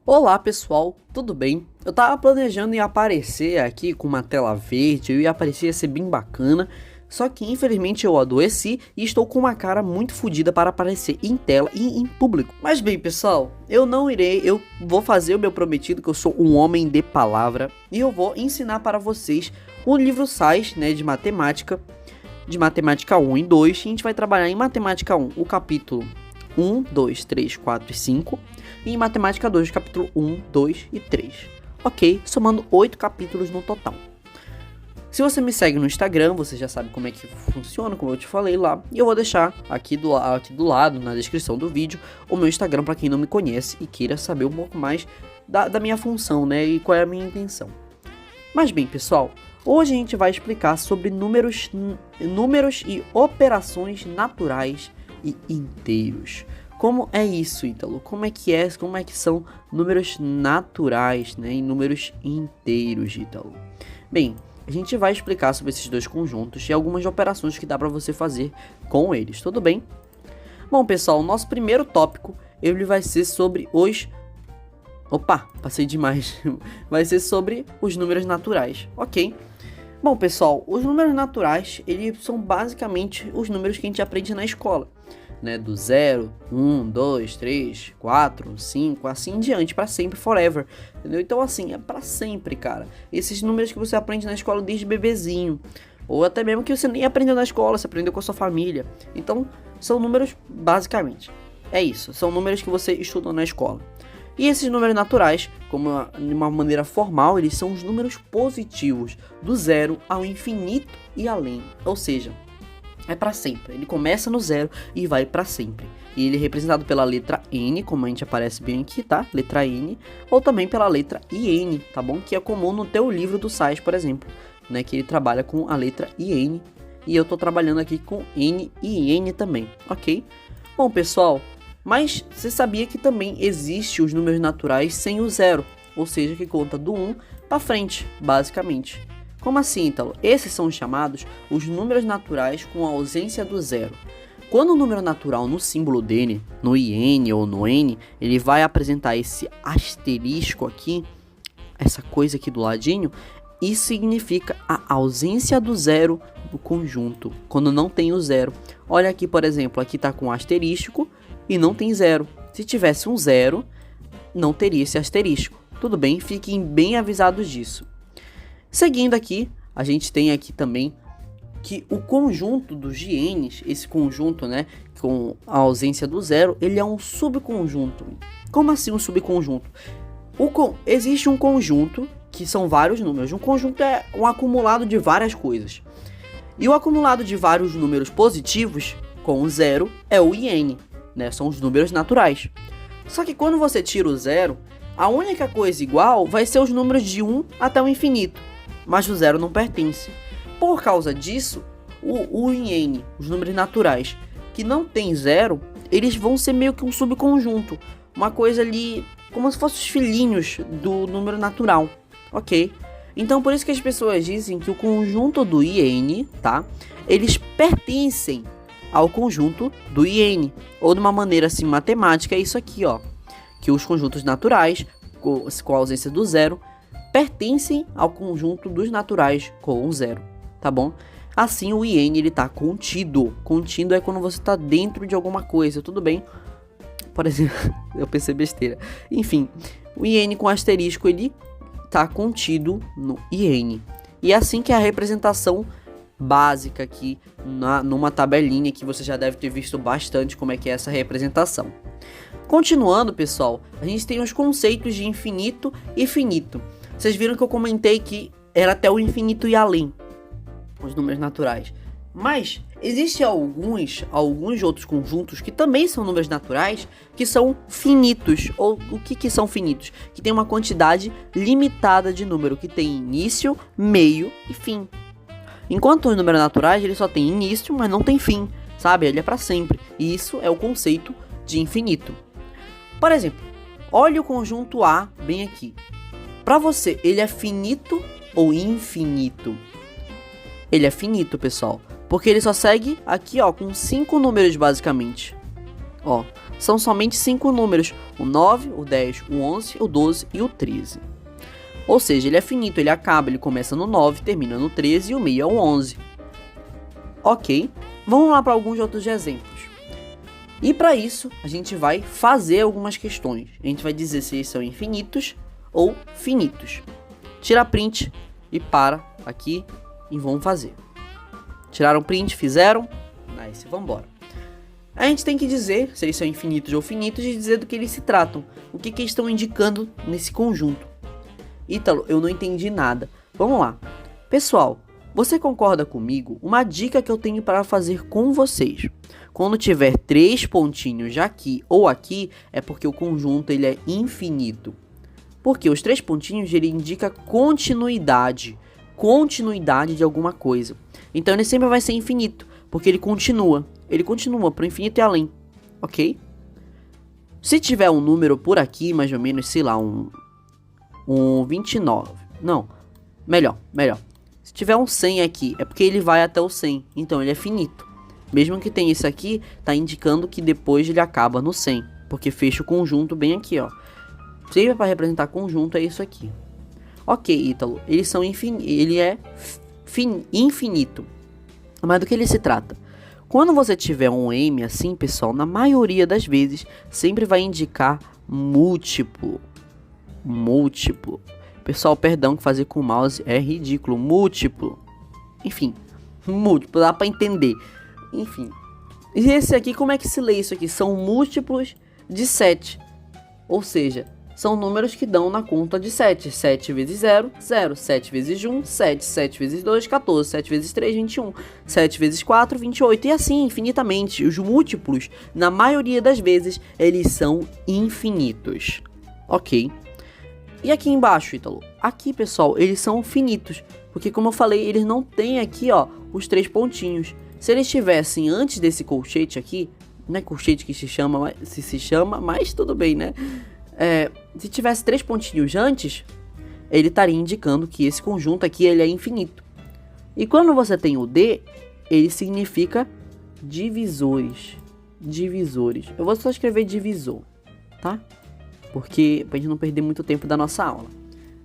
Olá pessoal, tudo bem? Eu tava planejando em aparecer aqui com uma tela verde, eu ia aparecer, ia ser bem bacana, só que infelizmente eu adoeci e estou com uma cara muito fodida para aparecer em tela e em público. Mas bem pessoal, eu vou fazer o meu prometido, que eu sou um homem de palavra, e eu vou ensinar para vocês o livro SAIS, né, de matemática 1 e 2, e a gente vai trabalhar em matemática 1, o capítulo 1, 2, 3, 4 e 5. E em matemática 2, capítulo 1, 2 e 3. Ok, somando 8 capítulos no total. Se você me segue no Instagram, você já sabe como é que funciona, como eu te falei lá. E eu vou deixar aqui do lado, na descrição do vídeo, o meu Instagram para quem não me conhece e queira saber um pouco mais da minha função, né? E qual é a minha intenção. Mas bem, pessoal, hoje a gente vai explicar sobre números e operações naturais e inteiros. Como é isso, Ítalo? Como é que são números naturais, né, e números inteiros, Ítalo? Bem, a gente vai explicar sobre esses dois conjuntos e algumas operações que dá para você fazer com eles, tudo bem? Bom, pessoal, o nosso primeiro tópico, ele vai ser sobre os... Opa, passei demais. Vai ser sobre os números naturais, ok? Bom, pessoal, os números naturais, eles são basicamente os números que a gente aprende na escola, né, do 0, 1, 2, 3, 4, 5, assim em diante, para sempre, forever, entendeu? Então assim, é para sempre, cara. Esses números que você aprende na escola desde bebezinho, ou até mesmo que você nem aprendeu na escola, você aprendeu com a sua família. Então, são números, basicamente, é isso, são números que você estudou na escola. E esses números naturais, de uma maneira formal, eles são os números positivos, do 0 ao infinito e além, ou seja, é para sempre. Ele começa no 0 e vai para sempre. E ele é representado pela letra N, como a gente aparece bem aqui, tá? Letra N, ou também pela letra IN, tá bom? Que é comum no teu livro do SAIS, por exemplo, né? Que ele trabalha com a letra IN, e eu tô trabalhando aqui com N e N também, ok? Bom, pessoal, mas você sabia que também existe os números naturais sem o 0, ou seja, que conta do 1 para frente, basicamente. Como assim, Ítalo? Esses são chamados os números naturais com a ausência do 0. Quando o número natural no símbolo dele, no IN ou no N, ele vai apresentar esse asterisco aqui, essa coisa aqui do ladinho, isso significa a ausência do 0 no conjunto, quando não tem o 0. Olha aqui, por exemplo, aqui está com asterisco e não tem 0. Se tivesse um 0, não teria esse asterisco. Tudo bem? Fiquem bem avisados disso. Seguindo aqui, a gente tem aqui também que o conjunto dos GNs, esse conjunto, né, com a ausência do 0, ele é um subconjunto. Como assim um subconjunto? Existe um conjunto, que são vários números. Um conjunto é um acumulado de várias coisas. E o acumulado de vários números positivos, com o 0, é o IN, né, são os números naturais. Só que quando você tira o 0, a única coisa igual vai ser os números de 1 até o infinito. Mas o 0 não pertence. Por causa disso, o IN, os números naturais, que não tem 0, eles vão ser meio que um subconjunto. Uma coisa ali, como se fossem os filhinhos do número natural, ok? Então por isso que as pessoas dizem que o conjunto do IN, tá? Eles pertencem ao conjunto do IN. Ou de uma maneira assim matemática, é isso aqui, ó. Que os conjuntos naturais, com a ausência do 0, pertencem ao conjunto dos naturais com o 0, tá bom? Assim o IN ele tá contido. Contido é quando você tá dentro de alguma coisa, tudo bem? Por exemplo, eu pensei besteira. Enfim, o IN com asterisco ele tá contido no IN. E é assim que é a representação básica aqui numa tabelinha que você já deve ter visto bastante como é que é essa representação. Continuando, pessoal, a gente tem os conceitos de infinito e finito. Vocês viram que eu comentei que era até o infinito e além, os números naturais. Mas existem alguns outros conjuntos que também são números naturais, que são finitos. Ou o que são finitos? Que tem uma quantidade limitada de número, que tem início, meio e fim. Enquanto os números naturais, ele só tem início, mas não tem fim, sabe? Ele é para sempre. E isso é o conceito de infinito. Por exemplo, olha o conjunto A bem aqui. Para você, ele é finito ou infinito? Ele é finito, pessoal, porque ele só segue aqui, ó, com 5 números basicamente. Ó, são somente 5 números, o 9, o 10, o 11, o 12 e o 13. Ou seja, ele é finito, ele acaba, ele começa no 9, termina no 13 e o meio é o 11. Ok, vamos lá para alguns outros exemplos. E para isso, a gente vai fazer algumas questões. A gente vai dizer se eles são infinitos ou finitos. Tira print e para aqui e vamos fazer. Tiraram print, fizeram? Nice, vamos embora. A gente tem que dizer se eles são infinitos ou finitos e dizer do que eles se tratam. O que eles estão indicando nesse conjunto. Ítalo, eu não entendi nada. Vamos lá. Pessoal, você concorda comigo? Uma dica que eu tenho para fazer com vocês. Quando tiver 3 pontinhos aqui ou aqui, é porque o conjunto ele é infinito. Porque os 3 pontinhos ele indica continuidade. Continuidade de alguma coisa. Então ele sempre vai ser infinito. Porque ele continua. Ele continua pro infinito e além. Ok? Se tiver um número por aqui, mais ou menos, sei lá, um 29. Não, melhor. Se tiver um 100 aqui, é porque ele vai até o 100. Então ele é finito. Mesmo que tenha esse aqui, tá indicando que depois ele acaba no 100. Porque fecha o conjunto bem aqui, ó. Sempre para representar conjunto é isso aqui. Ok, Ítalo, eles são ele é infinito. Mas do que ele se trata? Quando você tiver um M assim, pessoal, na maioria das vezes, sempre vai indicar múltiplo. Pessoal, perdão que fazer com o mouse é ridículo. Múltiplo. Enfim, múltiplo, dá pra entender. Enfim. E esse aqui, como é que se lê isso aqui? São múltiplos de 7. Ou seja, são números que dão na conta de 7. 7 vezes 0, 0. 7 vezes 1, 7. 7 vezes 2, 14. 7 vezes 3, 21. 7 vezes 4, 28. E assim, infinitamente. Os múltiplos, na maioria das vezes, eles são infinitos. Ok? E aqui embaixo, Ítalo? Aqui, pessoal, eles são finitos. Porque, como eu falei, eles não têm aqui, ó, os 3 pontinhos. Se eles estivessem antes desse colchete aqui, não é colchete que se chama, mas tudo bem, né? Se tivesse 3 pontinhos antes, ele estaria indicando que esse conjunto aqui ele é infinito. E quando você tem o D, ele significa divisores. Divisores. Eu vou só escrever divisor, tá? Porque pra gente não perder muito tempo da nossa aula.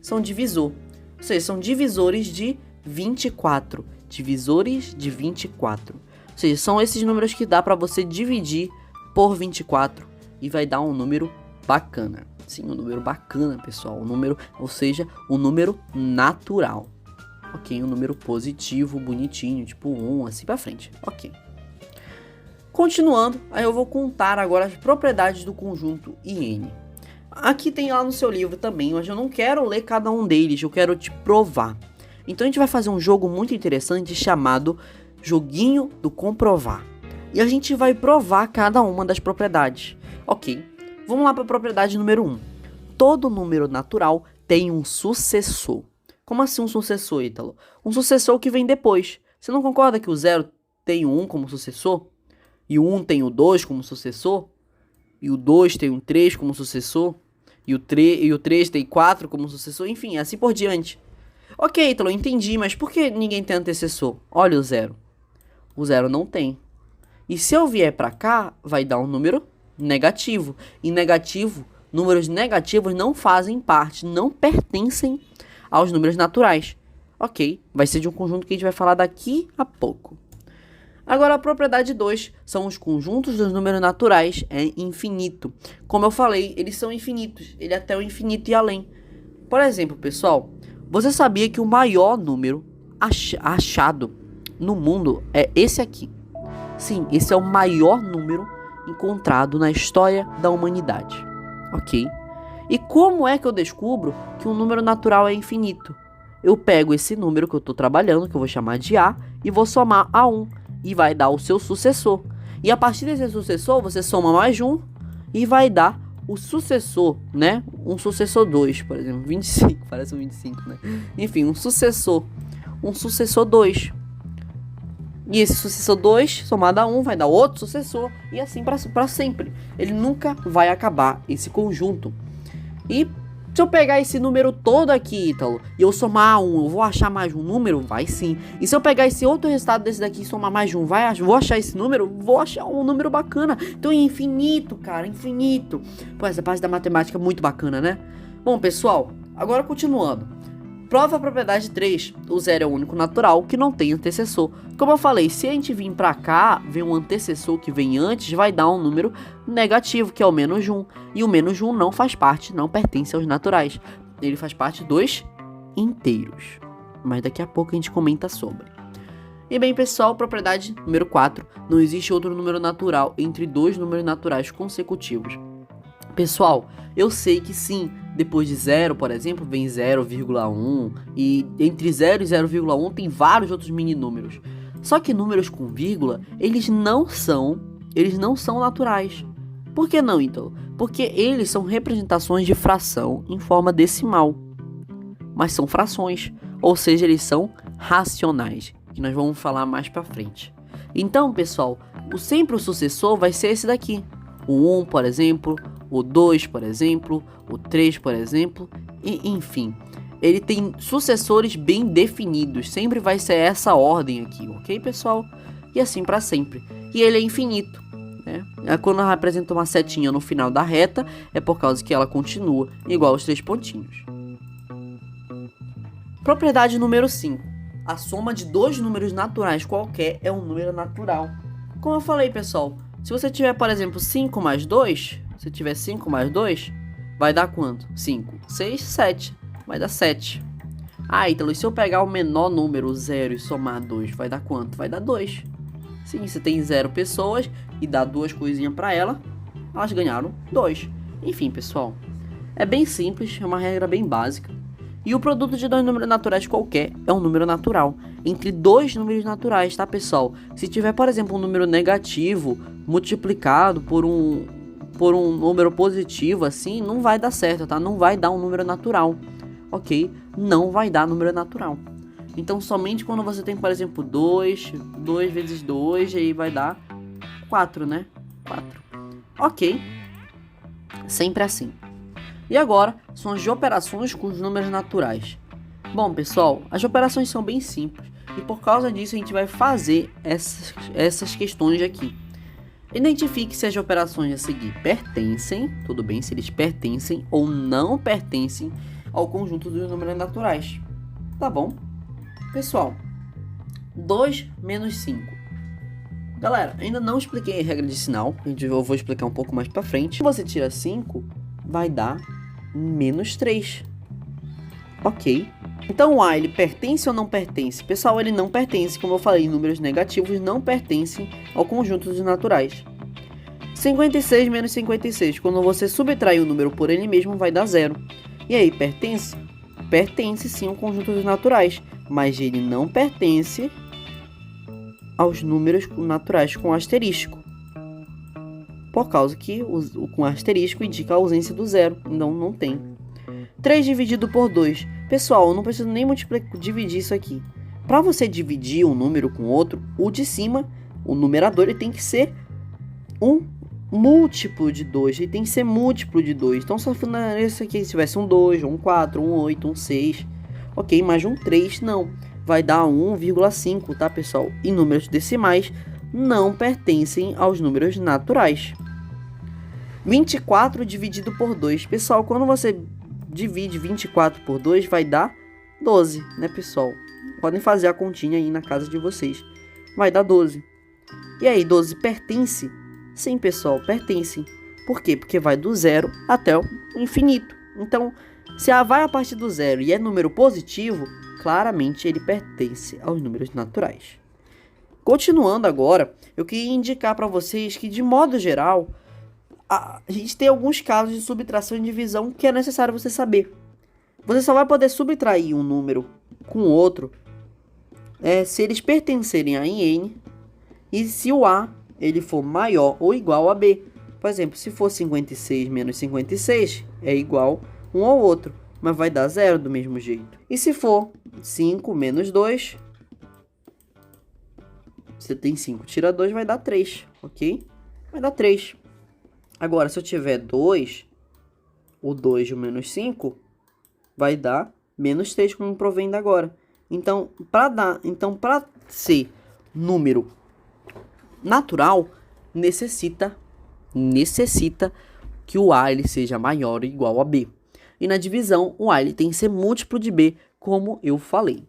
São divisor. Ou seja, são divisores de 24. Divisores de 24. Ou seja, são esses números que dá pra você dividir por 24 e vai dar um número bacana. Sim, um número bacana, pessoal. Um número, ou seja, um número natural. Ok, um número positivo, bonitinho, tipo 1, assim pra frente. Ok. Continuando, aí eu vou contar agora as propriedades do conjunto IN. Aqui tem lá no seu livro também, mas eu não quero ler cada um deles, eu quero te provar. Então a gente vai fazer um jogo muito interessante chamado Joguinho do Comprovar. E a gente vai provar cada uma das propriedades. Ok, vamos lá para a propriedade número 1. Todo número natural tem um sucessor. Como assim um sucessor, Ítalo? Um sucessor que vem depois. Você não concorda que o 0 tem o 1 como sucessor? E o 1 tem o 2 como sucessor? E o 2 tem o 3 como sucessor? E o 3 tem 4 como sucessor? Enfim, assim por diante. Ok, Ítalo, entendi, mas por que ninguém tem antecessor? Olha o 0. O 0 não tem. E se eu vier pra cá, vai dar um número negativo. E negativo, números negativos não fazem parte, não pertencem aos números naturais. Ok, vai ser de um conjunto que a gente vai falar daqui a pouco. Agora a propriedade 2 são os conjuntos dos números naturais é infinito. Como eu falei, eles são infinitos, ele é até o infinito e além. Por exemplo, pessoal, você sabia que o maior número achado no mundo é esse aqui? Sim, esse é o maior número encontrado na história da humanidade. Ok? E como é que eu descubro que um número natural é infinito? Eu pego esse número que eu estou trabalhando, que eu vou chamar de A, e vou somar a 1. E vai dar o seu sucessor. E a partir desse sucessor, você soma mais um e vai dar o sucessor, né? Um sucessor 2, por exemplo. 25, parece um 25, né? Enfim, um sucessor 2. E esse sucessor 2, somado a 1, vai dar outro sucessor. E assim para sempre. Ele nunca vai acabar, esse conjunto. E Se eu pegar esse número todo aqui, Ítalo, e eu somar um, eu vou achar mais um número? Vai sim. E se eu pegar esse outro resultado desse daqui e somar mais um, vou achar esse número? Vou achar um número bacana. Então é infinito, cara, infinito. Pô, essa parte da matemática é muito bacana, né? Bom, pessoal, agora continuando. Prova a propriedade 3. O zero é o único natural que não tem antecessor. Como eu falei, se a gente vir pra cá, ver um antecessor que vem antes, vai dar um número negativo, que é o menos 1. E o menos 1 não faz parte, não pertence aos naturais. Ele faz parte dos inteiros. Mas daqui a pouco a gente comenta sobre. E bem, pessoal, propriedade número 4. Não existe outro número natural entre dois números naturais consecutivos. Pessoal, eu sei que sim, depois de 0, por exemplo, vem 0,1 e entre 0 e 0,1 tem vários outros mini números. Só que números com vírgula, eles não são naturais. Por que não, então? Porque eles são representações de fração em forma decimal. Mas são frações, ou seja, eles são racionais, que nós vamos falar mais pra frente. Então, pessoal, sempre o sucessor vai ser esse daqui. O 1, por exemplo, o 2, por exemplo, o 3, por exemplo, e enfim. Ele tem sucessores bem definidos, sempre vai ser essa ordem aqui, ok, pessoal? E assim para sempre. E ele é infinito, né? Quando ela apresenta uma setinha no final da reta, é por causa que ela continua igual aos 3 pontinhos. Propriedade número 5. A soma de dois números naturais qualquer é um número natural. Como eu falei, pessoal, se você tiver, por exemplo, 5 mais 2, se tiver 5 mais 2, vai dar quanto? 5, 6, 7. Vai dar 7. Ah, Ítalo, e se eu pegar o menor número, 0, e somar 2, vai dar quanto? Vai dar 2. Sim, você tem 0 pessoas e dá 2 coisinhas pra ela, elas ganharam 2. Enfim, pessoal, é bem simples, é uma regra bem básica. E o produto de dois números naturais qualquer é um número natural. Entre dois números naturais, tá, pessoal? Se tiver, por exemplo, um número negativo multiplicado por um número positivo, assim, não vai dar certo, tá? Não vai dar um número natural, ok? Não vai dar número natural. Então, somente quando você tem, por exemplo, 2 vezes 2, aí vai dar 4, né? 4. Ok. Sempre assim. E agora, são as operações com os números naturais. Bom, pessoal, as operações são bem simples. E por causa disso, a gente vai fazer essas questões aqui. Identifique se as operações a seguir pertencem, tudo bem, se eles pertencem ou não pertencem ao conjunto dos números naturais. Tá bom? Pessoal, 2 menos 5. Galera, ainda não expliquei a regra de sinal, eu vou explicar um pouco mais pra frente. Se você tira 5, vai dar menos 3. Ok. Então o A, ele pertence ou não pertence? Pessoal, ele não pertence, como eu falei, números negativos não pertencem ao conjunto dos naturais. 56 menos 56, quando você subtrai o número por ele mesmo, vai dar 0. E aí, pertence? Pertence sim ao conjunto dos naturais, mas ele não pertence aos números naturais com asterisco. Por causa que o com asterisco indica a ausência do 0, então não tem. 3 dividido por 2. Pessoal, eu não preciso nem dividir isso aqui. Para você dividir um número com outro, o de cima, o numerador, ele tem que ser um múltiplo de 2. Ele tem que ser múltiplo de 2. Então, só isso aqui, se tivesse um 2, um 4, um 8, um 6. Ok, mas um 3 não. Vai dar 1,5, tá, pessoal? E números decimais não pertencem aos números naturais. 24 dividido por 2. Pessoal, quando você divide 24 por 2, vai dar 12, né, pessoal? Podem fazer a continha aí na casa de vocês. Vai dar 12. E aí, 12 pertence? Sim, pessoal, pertence. Por quê? Porque vai do 0 até o infinito. Então, se A vai a partir do 0 e é número positivo, claramente ele pertence aos números naturais. Continuando agora, eu queria indicar para vocês que, de modo geral, a gente tem alguns casos de subtração e divisão que é necessário você saber. Você só vai poder subtrair um número com outro se eles pertencerem a N e se o A ele for maior ou igual a B. Por exemplo, se for 56 menos 56, é igual um ao outro, mas vai dar 0 do mesmo jeito. E se for 5 menos 2, você tem 5, tira 2, vai dar 3, ok? Vai dar 3. Agora, se eu tiver 2, o 2 e o menos 5 vai dar menos 3, como provei ainda agora. Então, para ser número natural, necessita que o A ele seja maior ou igual a B. E na divisão, o A ele tem que ser múltiplo de B, como eu falei.